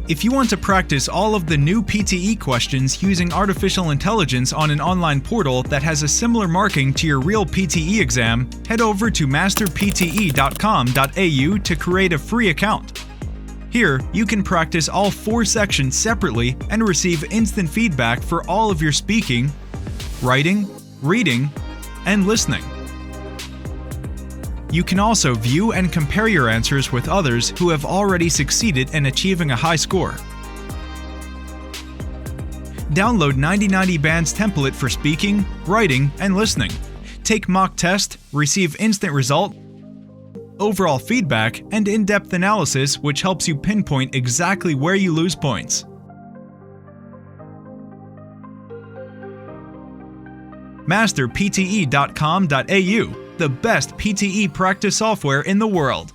If you want to practice all of the new PTE questions using artificial intelligence on an online portal that has a similar marking to your real PTE exam, head over to masterpte.com.au to create a free account. Here, you can practice all 4 sections separately and receive instant feedback for all of your speaking, writing, reading, and listening. You can also view and compare your answers with others who have already succeeded in achieving a high score. Download 9090 Band's template for speaking, writing, and listening. Take mock test, receive instant result, overall feedback, and in-depth analysis which helps you pinpoint exactly where you lose points. masterpte.com.au, the best PTE practice software in the world.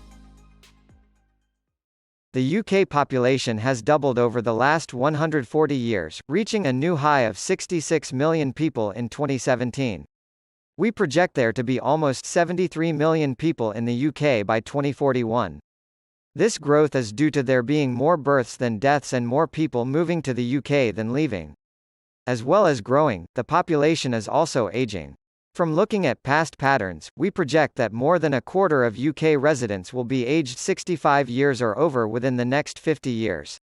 The UK population has doubled over the last 140 years, reaching a new high of 66 million people in 2017. We project there to be almost 73 million people in the UK by 2041. This growth is due to there being more births than deaths and more people moving to the UK than leaving. As well as growing, the population is also aging. From looking at past patterns, we project that more than a quarter of UK residents will be aged 65 years or over within the next 50 years.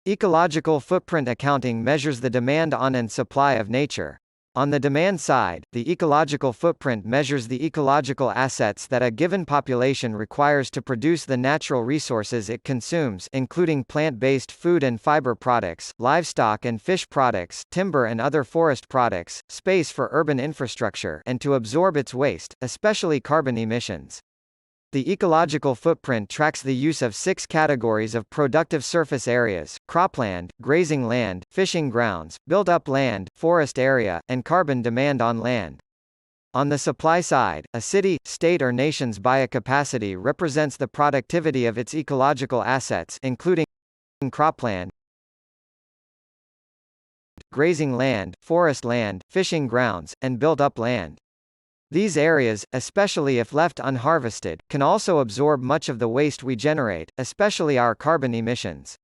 Ecological footprint accounting measures the demand on and supply of nature. On the demand side, the ecological footprint measures the ecological assets that a given population requires to produce the natural resources it consumes, including plant-based food and fiber products, livestock and fish products, timber and other forest products, space for urban infrastructure, and to absorb its waste, especially carbon emissions. The ecological footprint tracks the use of 6 categories of productive surface areas: cropland, grazing land, fishing grounds, built-up land, forest area, and carbon demand on land. On the supply side, a city, state or nation's biocapacity represents the productivity of its ecological assets, including cropland, grazing land, forest land, fishing grounds, and built-up land. These areas, especially if left unharvested, can also absorb much of the waste we generate, especially our carbon emissions.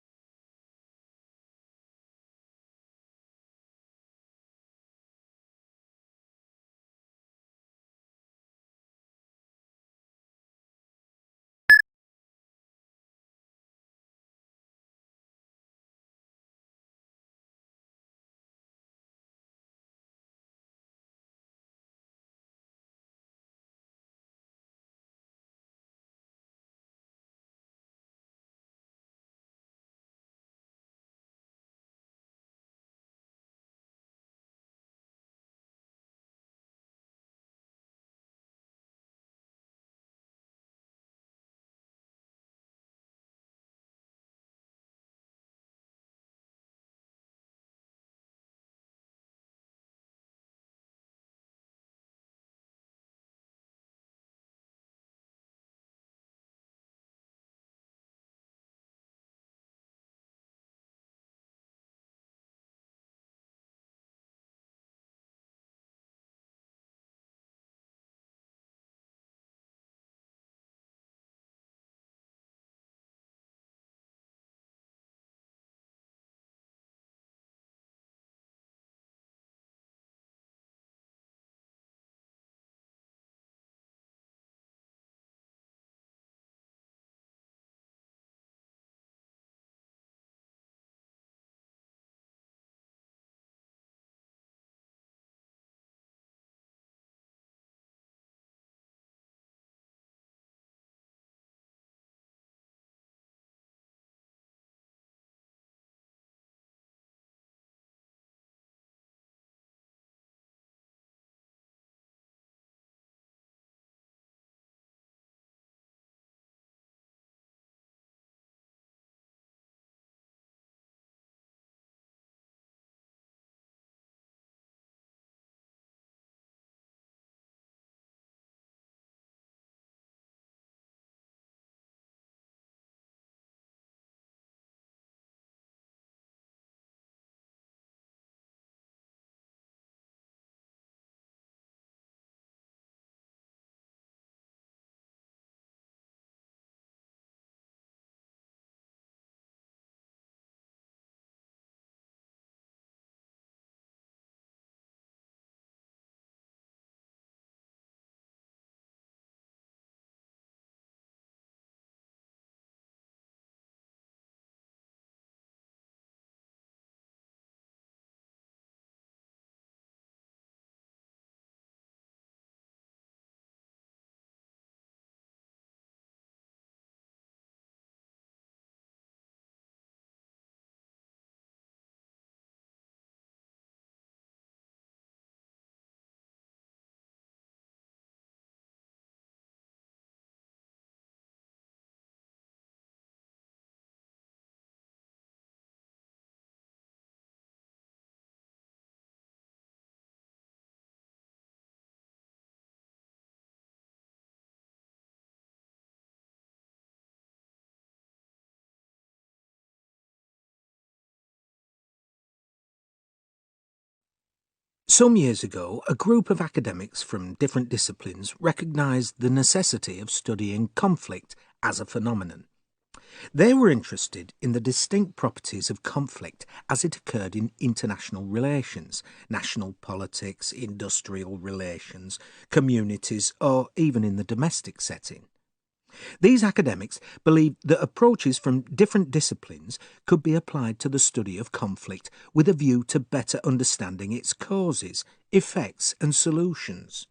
Some years ago, a group of academics from different disciplines recognised the necessity of studying conflict as a phenomenon. They were interested in the distinct properties of conflict as it occurred in international relations, national politics, industrial relations, communities, or even in the domestic setting. These academics believed that approaches from different disciplines could be applied to the study of conflict with a view to better understanding its causes, effects, and solutions.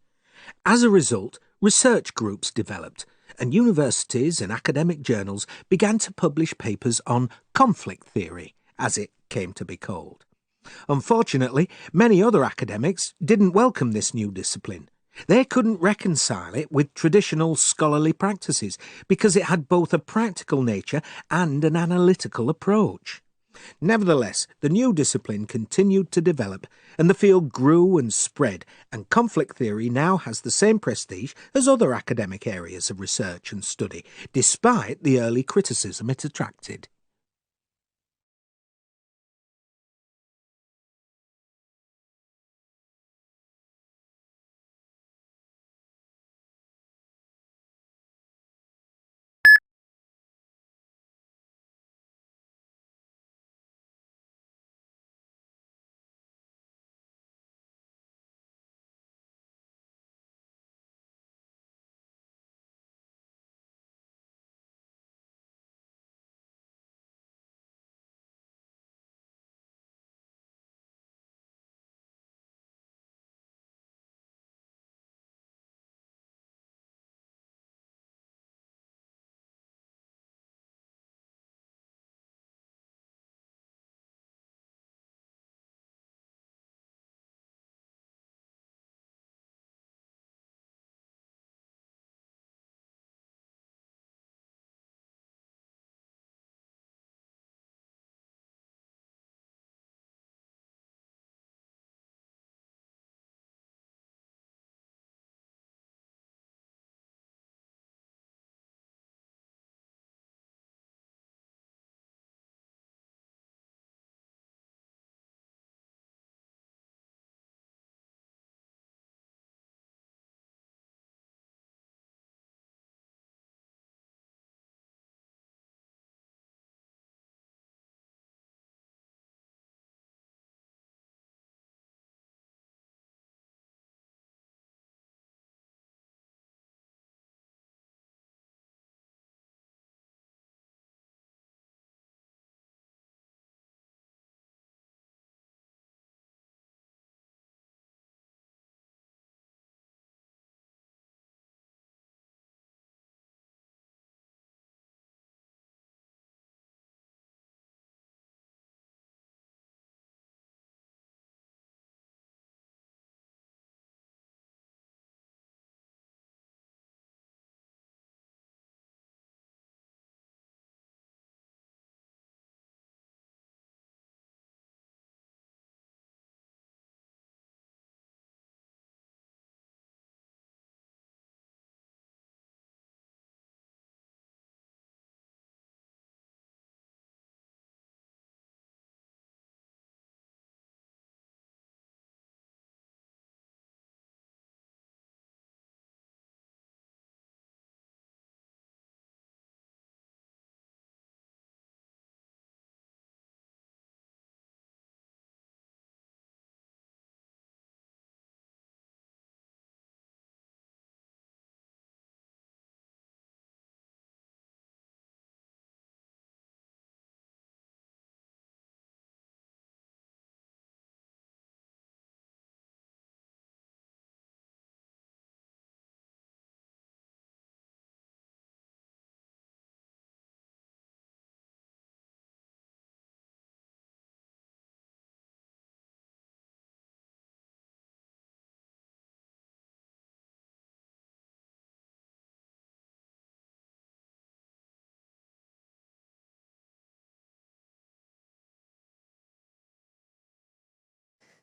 As a result, research groups developed, and universities and academic journals began to publish papers on conflict theory, as it came to be called. Unfortunately, many other academics didn't welcome this new discipline. They couldn't reconcile it with traditional scholarly practices because it had both a practical nature and an analytical approach. Nevertheless, the new discipline continued to develop, and the field grew and spread, and conflict theory now has the same prestige as other academic areas of research and study, despite the early criticism it attracted.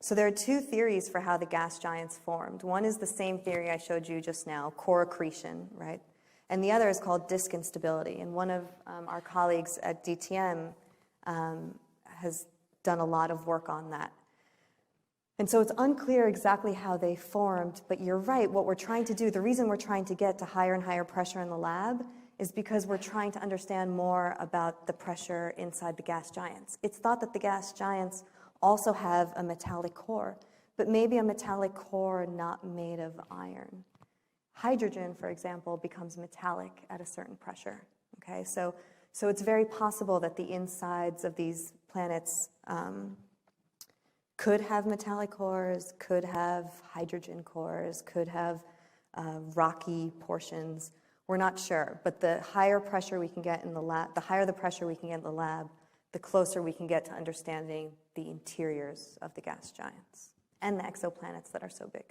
So there are two theories for how the gas giants formed. One is the same theory I showed you just now, core accretion, right? And the other is called disk instability. And one of our colleagues at DTM has done a lot of work on that. And so it's unclear exactly how they formed, but you're right, what we're trying to do, the reason we're trying to get to higher and higher pressure in the lab is because we're trying to understand more about the pressure inside the gas giants. It's thought that the gas giants also have a metallic core, but maybe a metallic core not made of iron. Hydrogen, for example, becomes metallic at a certain pressure. Okay, so it's very possible that the insides of these planets could have metallic cores, could have hydrogen cores, could have rocky portions. We're not sure, but the higher pressure we can get in the lab, the higher the pressure we can get in the lab, the closer we can get to understanding the interiors of the gas giants and the exoplanets that are so big.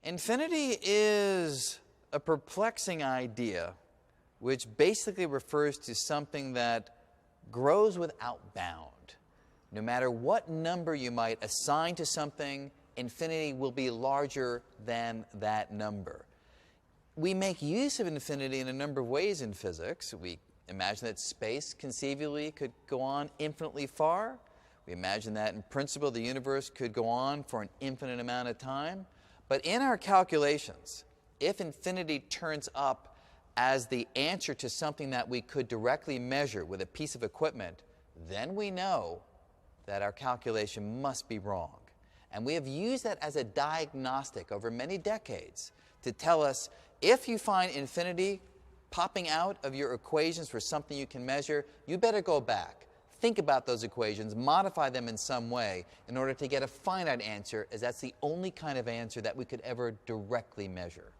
Infinity is a perplexing idea which basically refers to something that grows without bound. No matter what number you might assign to something, infinity will be larger than that number. We make use of infinity in a number of ways in physics. We imagine that space conceivably could go on infinitely far. We imagine that in principle the universe could go on for an infinite amount of time. But in our calculations, if infinity turns up as the answer to something that we could directly measure with a piece of equipment, then we know that our calculation must be wrong. And we have used that as a diagnostic over many decades to tell us if you find infinity popping out of your equations for something you can measure, you better go back, think about those equations, modify them in some way in order to get a finite answer, as that's the only kind of answer that we could ever directly measure.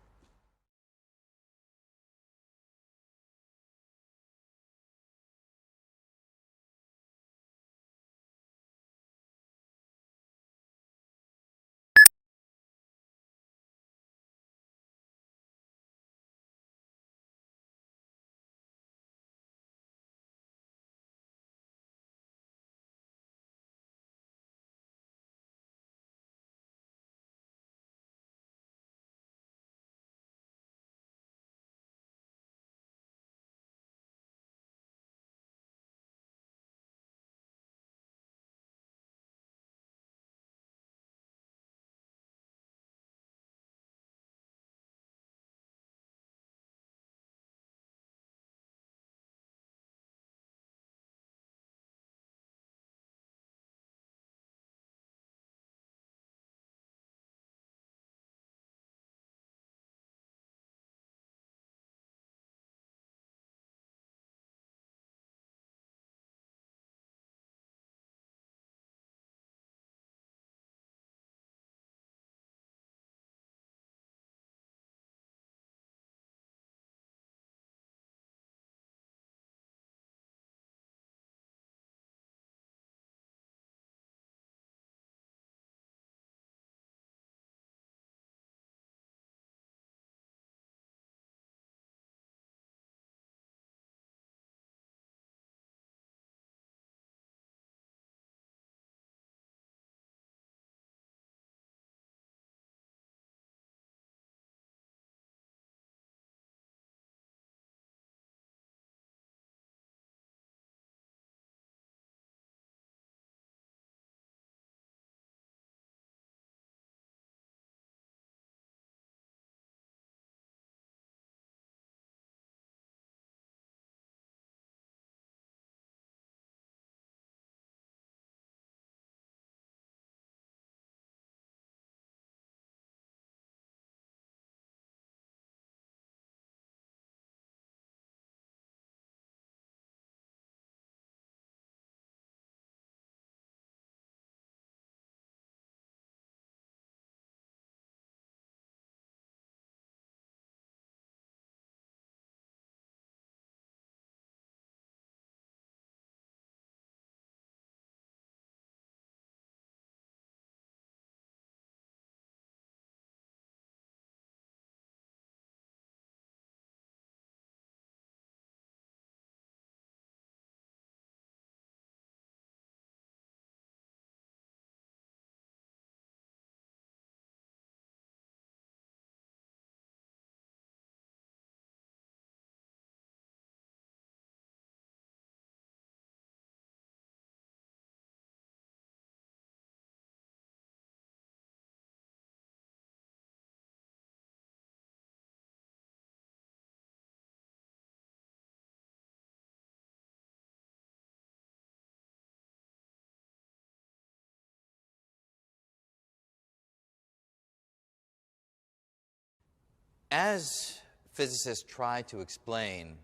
As physicists try to explain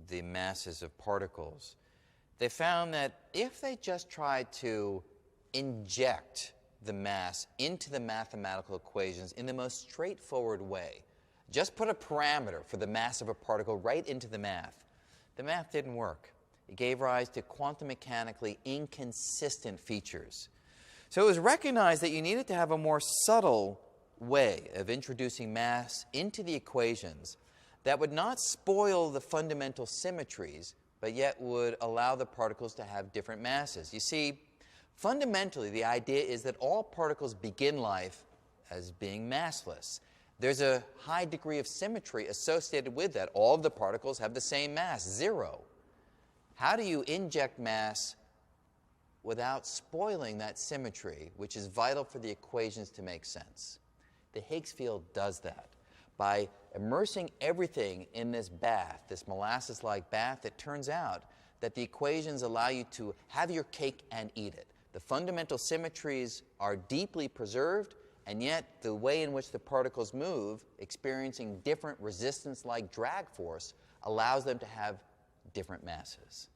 the masses of particles, they found that if they just tried to inject the mass into the mathematical equations in the most straightforward way, just put a parameter for the mass of a particle right into the math didn't work. It gave rise to quantum mechanically inconsistent features. So it was recognized that you needed to have a more subtle way of introducing mass into the equations that would not spoil the fundamental symmetries, but yet would allow the particles to have different masses. You see, fundamentally, the idea is that all particles begin life as being massless. There's a high degree of symmetry associated with that. All of the particles have the same mass, 0. How do you inject mass without spoiling that symmetry, which is vital for the equations to make sense? The Higgs field does that. By immersing everything in this bath, this molasses-like bath, it turns out that the equations allow you to have your cake and eat it. The fundamental symmetries are deeply preserved, and yet the way in which the particles move, experiencing different resistance-like drag force, allows them to have different masses.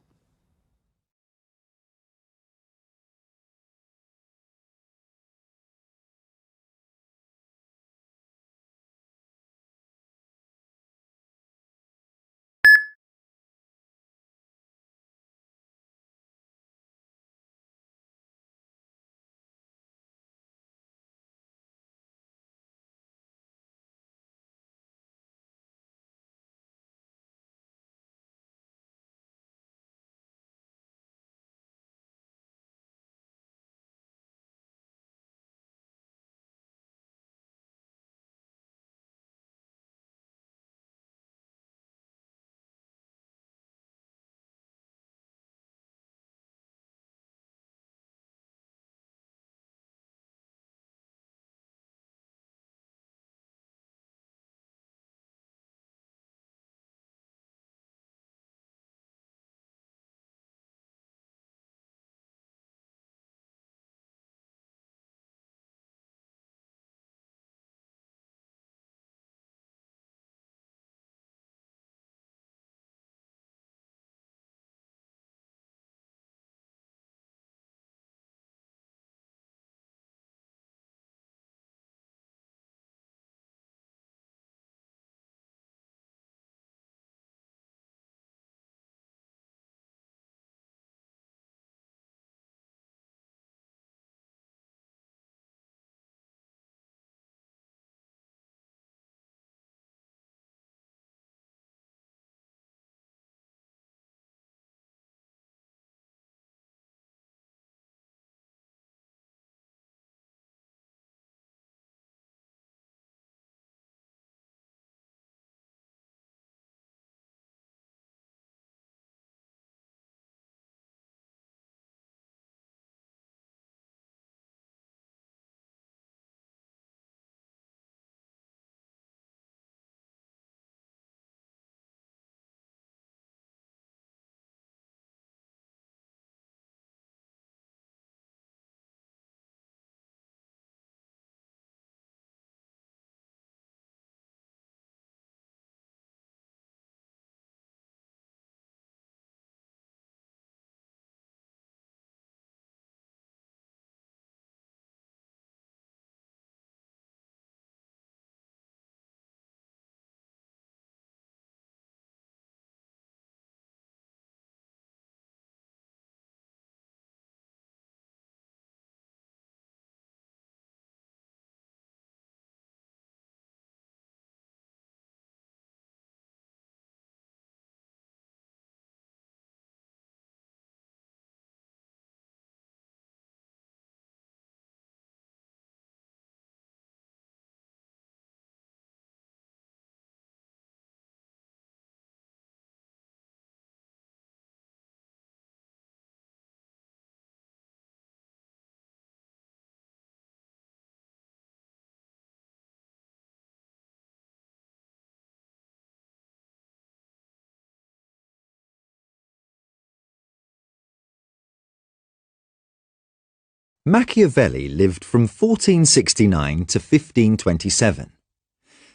Machiavelli lived from 1469 to 1527.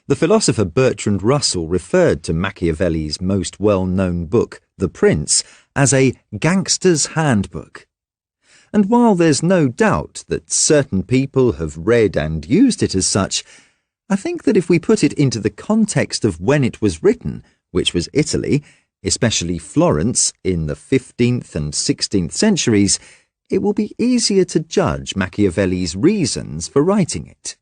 The philosopher Bertrand Russell referred to Machiavelli's most well-known book, The Prince, as a gangster's handbook. And while there's no doubt that certain people have read and used it as such, I think that if we put it into the context of when it was written, which was Italy, especially Florence, in the 15th and 16th centuries, it will be easier to judge Machiavelli's reasons for writing it.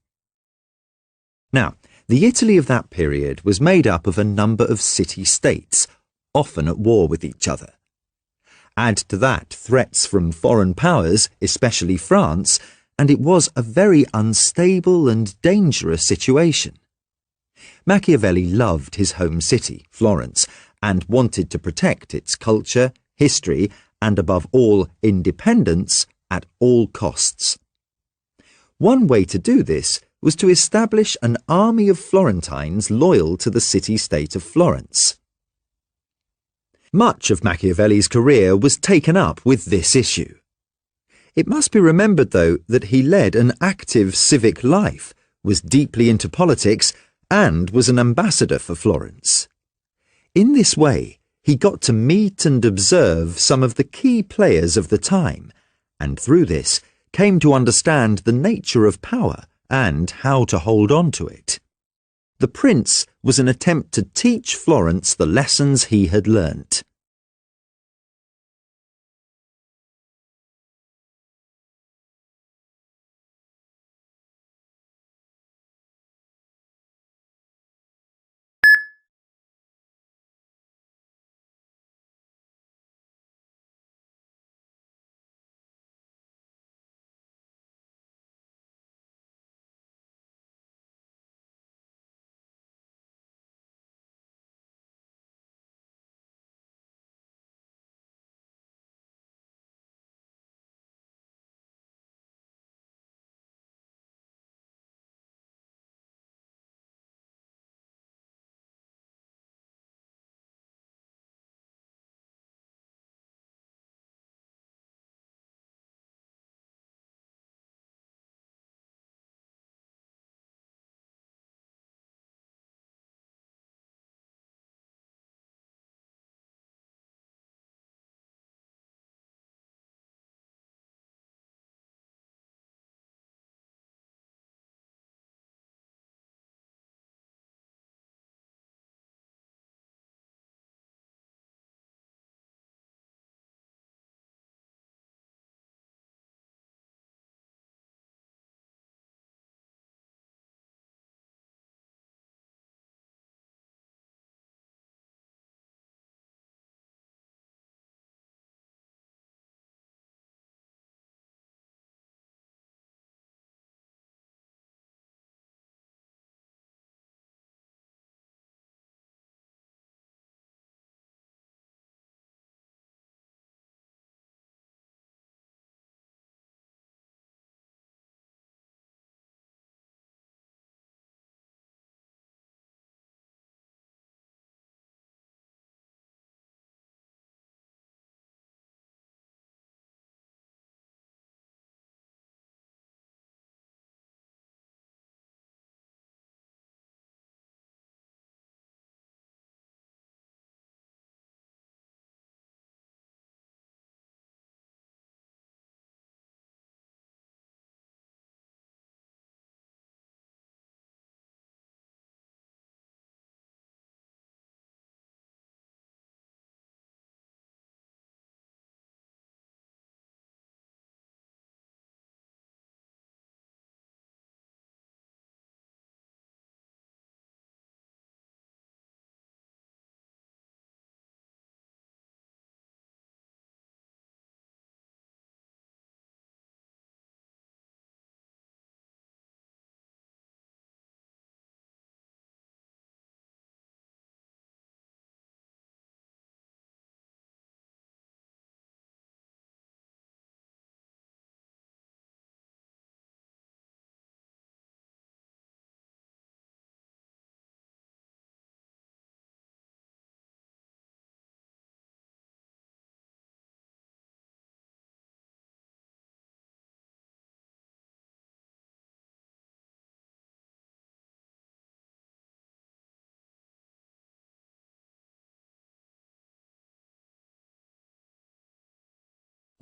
Now, the Italy of that period was made up of a number of city-states, often at war with each other. Add to that threats from foreign powers, especially France, and it was a very unstable and dangerous situation. Machiavelli loved his home city, Florence, and wanted to protect its culture, history, and above all, independence at all costs. One way to do this was to establish an army of Florentines loyal to the city-state of Florence. Much of Machiavelli's career was taken up with this issue. It must be remembered, though, that he led an active civic life, was deeply into politics, and was an ambassador for Florence. In this way, he got to meet and observe some of the key players of the time, and through this came to understand the nature of power and how to hold on to it. The Prince was an attempt to teach Florence the lessons he had learnt.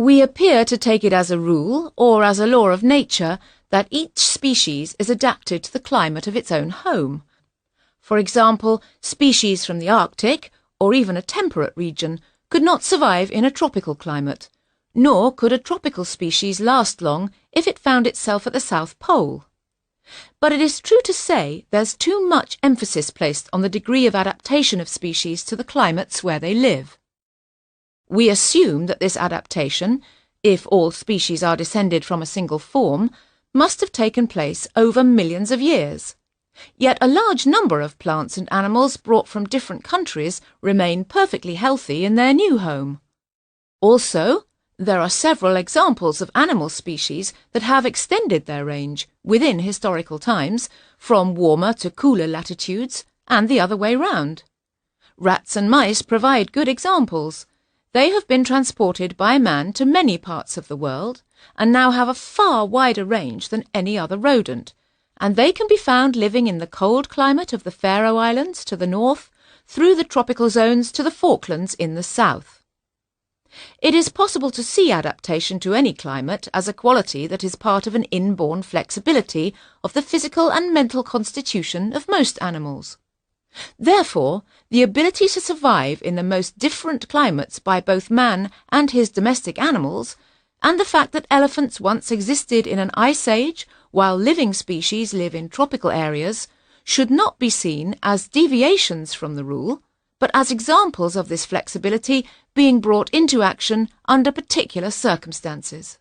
We appear to take it as a rule, or as a law of nature, that each species is adapted to the climate of its own home. For example, species from the Arctic, or even a temperate region, could not survive in a tropical climate, nor could a tropical species last long if it found itself at the South Pole. But it is true to say there's too much emphasis placed on the degree of adaptation of species to the climates where they live. We assume that this adaptation, if all species are descended from a single form, must have taken place over millions of years. Yet a large number of plants and animals brought from different countries remain perfectly healthy in their new home. Also, there are several examples of animal species that have extended their range within historical times from warmer to cooler latitudes and the other way round. Rats and mice provide good examples. They have been transported by man to many parts of the world and now have a far wider range than any other rodent, and they can be found living in the cold climate of the Faroe Islands to the north, through the tropical zones to the Falklands in the south. It is possible to see adaptation to any climate as a quality that is part of an inborn flexibility of the physical and mental constitution of most animals. Therefore, the ability to survive in the most different climates by both man and his domestic animals, and the fact that elephants once existed in an ice age while living species live in tropical areas, should not be seen as deviations from the rule, but as examples of this flexibility being brought into action under particular circumstances.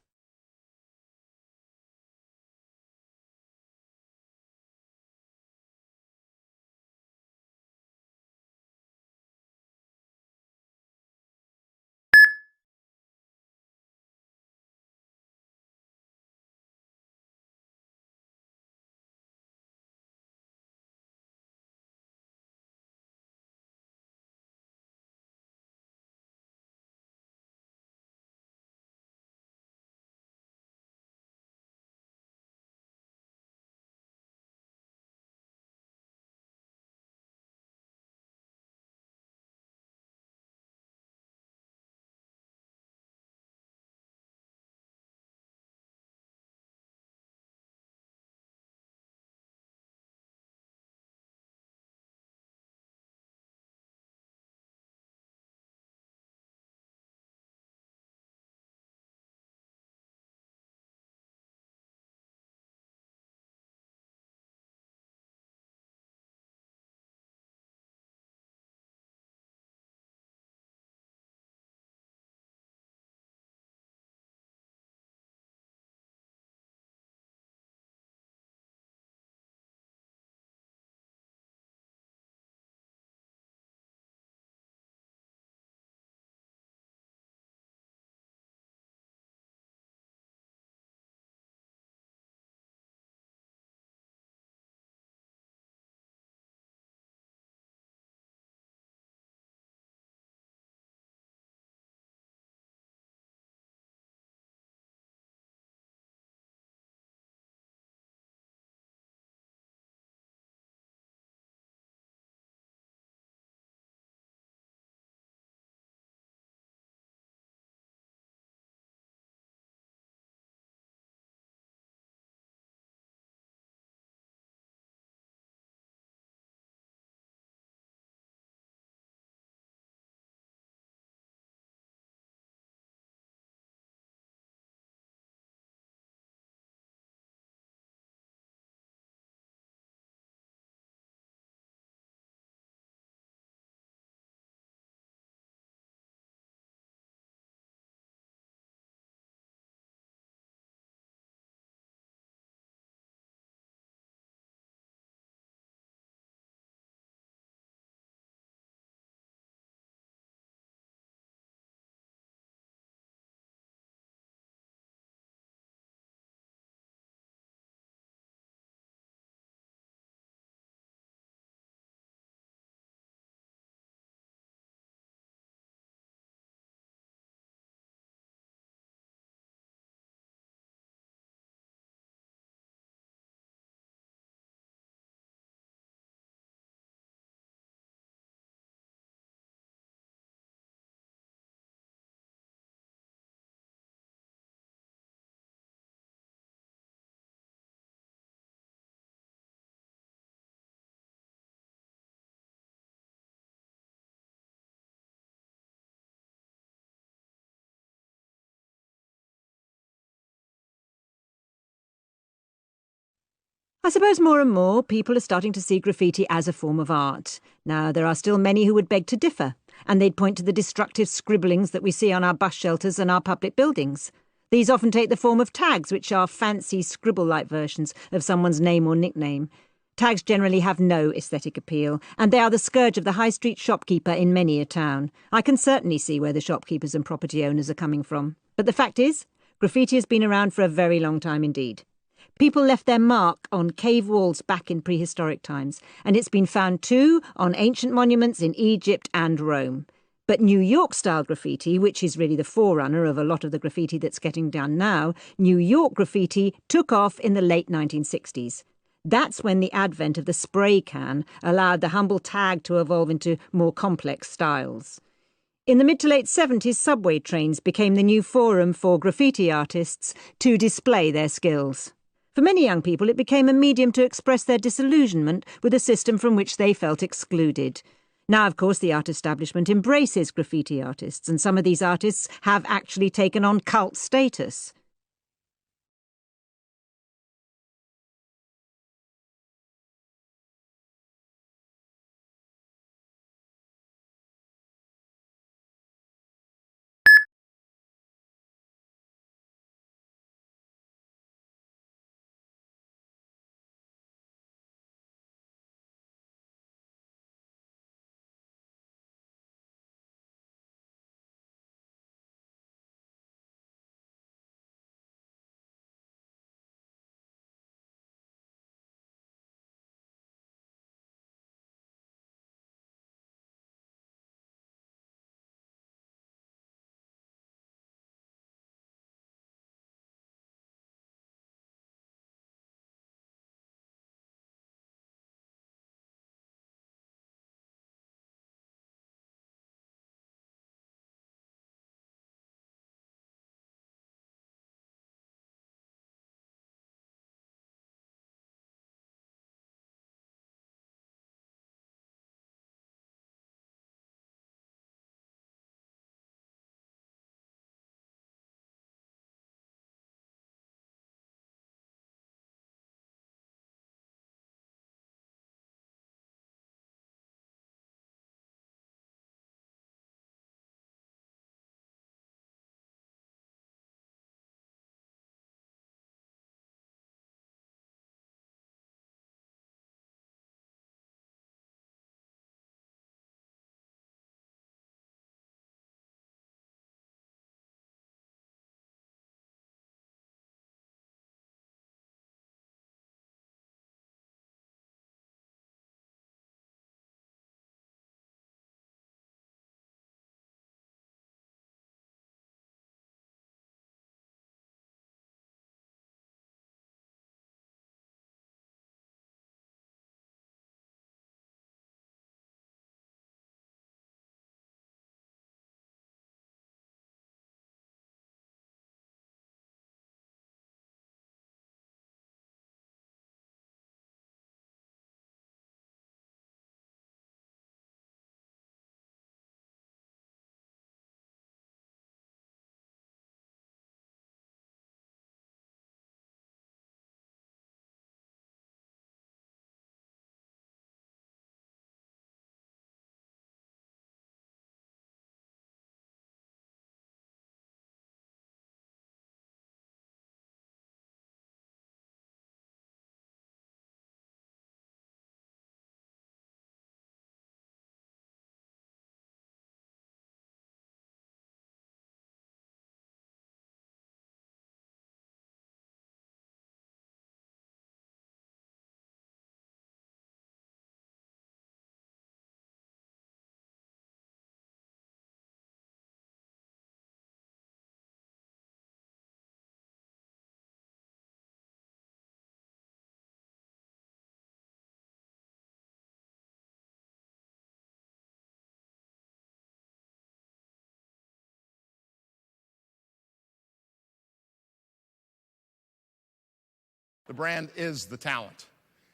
I suppose more and more people are starting to see graffiti as a form of art. Now, there are still many who would beg to differ, and they'd point to the destructive scribblings that we see on our bus shelters and our public buildings. These often take the form of tags, which are fancy scribble-like versions of someone's name or nickname. Tags generally have no aesthetic appeal, and they are the scourge of the high street shopkeeper in many a town. I can certainly see where the shopkeepers and property owners are coming from. But the fact is, graffiti has been around for a very long time indeed. People left their mark on cave walls back in prehistoric times, and it's been found too on ancient monuments in Egypt and Rome. But New York-style graffiti, which is really the forerunner of a lot of the graffiti that's getting done now, New York graffiti took off in the late 1960s. That's when the advent of the spray can allowed the humble tag to evolve into more complex styles. In the mid to late 70s, subway trains became the new forum for graffiti artists to display their skills. For many young people, it became a medium to express their disillusionment with a system from which they felt excluded. Now, of course, the art establishment embraces graffiti artists, and some of these artists have actually taken on cult status. The brand is the talent.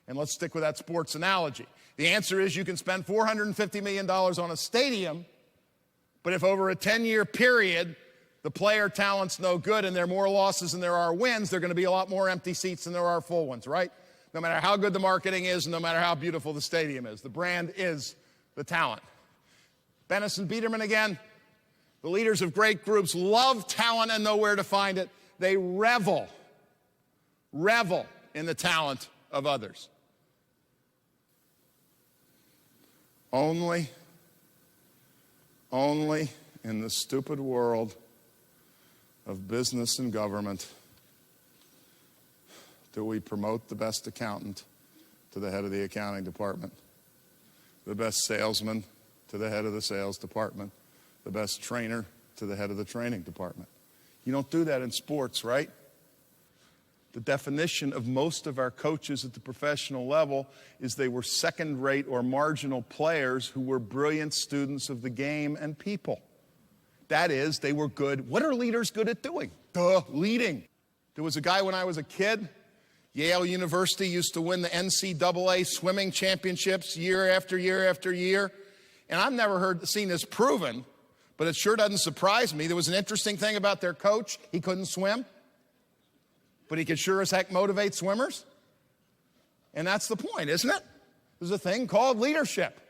And let's stick with that sports analogy. The answer is you can spend $450 million on a stadium, but if over a 10-year period the player talent's no good and there are more losses than there are wins, there are going to be a lot more empty seats than there are full ones, right? no matter how good the marketing is, and no matter how beautiful the stadium is. The brand is the talent. Benison Biederman again. The leaders of great groups love talent and know where to find it. They revel in the talent of others. Only in the stupid world of business and government do we promote the best accountant to the head of the accounting department, the best salesman to the head of the sales department, the best trainer to the head of the training department. You don't do that in sports, right? The definition of most of our coaches at the professional level is they were second-rate or marginal players who were brilliant students of the game and people. That is, they were good. What are leaders good at doing? Leading. There was a guy when I was a kid, Yale University used to win the NCAA swimming championships year after year after year. And I've never seen this proven, but it sure doesn't surprise me. There was an interesting thing about their coach. He couldn't swim, but he could sure as heck motivate swimmers. And that's the point, isn't it? There's a thing called leadership.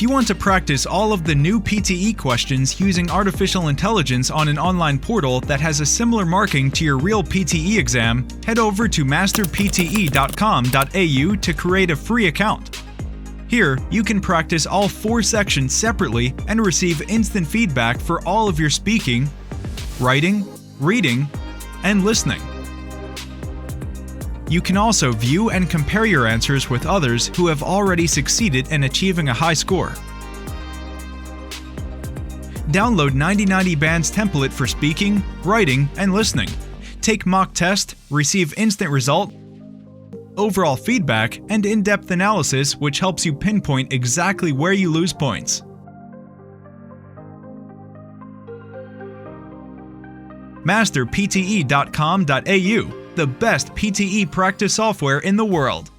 you want to practice all of the new PTE questions using artificial intelligence on an online portal that has a similar marking to your real PTE exam, head over to masterpte.com.au to create a free account. Here, you can practice all 4 sections separately and receive instant feedback for all of your speaking, writing, reading, and listening. You can also view and compare your answers with others who have already succeeded in achieving a high score. Download 9090 Band's template for speaking, writing, and listening. Take mock test, receive instant result, overall feedback, and in-depth analysis which helps you pinpoint exactly where you lose points. Masterpte.com.au, the best PTE practice software in the world.